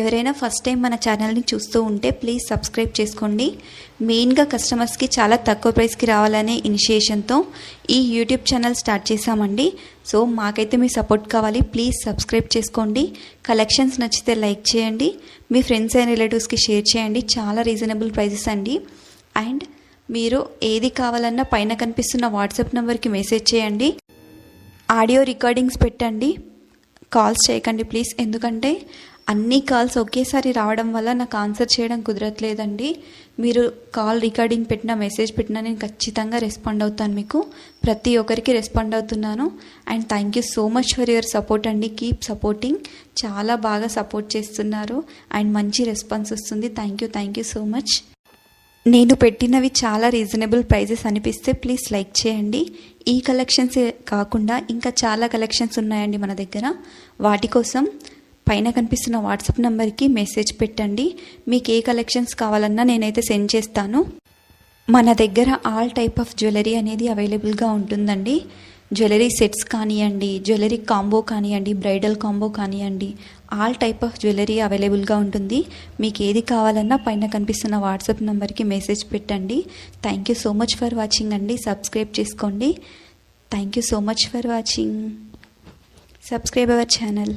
ఎవరైనా first time మన ఛానల్ని చూస్తూ ఉంటే ప్లీజ్ సబ్స్క్రైబ్ చేసుకోండి. మెయిన్గా కస్టమర్స్కి చాలా తక్కువ ప్రైస్కి రావాలనే ఇనిషియేషన్తో ఈ యూట్యూబ్ ఛానల్ స్టార్ట్ చేశామండి. సో మాకైతే మీ సపోర్ట్ కావాలి. ప్లీజ్ సబ్స్క్రైబ్ చేసుకోండి. కలెక్షన్స్ నచ్చితే లైక్ చేయండి, మీ ఫ్రెండ్స్ అండ్ రిలేటివ్స్కి షేర్ చేయండి. చాలా రీజనబుల్ ప్రైజెస్ అండి. అండ్ మీరు ఏది కావాలన్నా పైన కనిపిస్తున్న వాట్సాప్ నెంబర్కి మెసేజ్ చేయండి. ఆడియో రికార్డింగ్స్ పెట్టండి, కాల్స్ చేయకండి ప్లీజ్. ఎందుకంటే అన్ని కాల్స్ ఒకేసారి రావడం వల్ల నాకు ఆన్సర్ చేయడం కుదరట్లేదండి. మీరు కాల్ రికార్డింగ్ పెట్టినా మెసేజ్ పెట్టినా నేను ఖచ్చితంగా రెస్పాండ్ అవుతాను. మీకు ప్రతి ఒక్కరికి రెస్పాండ్ అవుతున్నాను. And thank you so much for your support అండి. Keep supporting. చాలా బాగా సపోర్ట్ చేస్తున్నారు అండ్ మంచి రెస్పాన్స్ వస్తుంది. Thank you so much. నేను పెట్టినవి చాలా రీజనబుల్ ప్రైజెస్ అనిపిస్తే ప్లీజ్ లైక్ చేయండి. ఈ కలెక్షన్స్ కాకుండా ఇంకా చాలా కలెక్షన్స్ ఉన్నాయండి మన దగ్గర. వాటి కోసం పైన కనిపిస్తున్న వాట్సాప్ నెంబర్కి మెసేజ్ పెట్టండి. మీకు ఏ కలెక్షన్స్ కావాలన్నా నేనైతే సెండ్ చేస్తాను. మన దగ్గర ఆల్ టైప్ ఆఫ్ జ్యువెలరీ అనేది అవైలబుల్గా ఉంటుందండి. జ్యువెలరీ సెట్స్ కానివ్వండి, జ్యువెలరీ కాంబో కానివ్వండి, బ్రైడల్ కాంబో కానివ్వండి, ఆల్ టైప్ ఆఫ్ జ్యువెలరీ అవైలబుల్గా ఉంటుంది. మీకు ఏది కావాలన్నా పైన కనిపిస్తున్న వాట్సాప్ నెంబర్కి మెసేజ్ పెట్టండి. Thank you so much for watching అండి. సబ్స్క్రైబ్ చేసుకోండి. Thank you so much for watching. Subscribe our channel.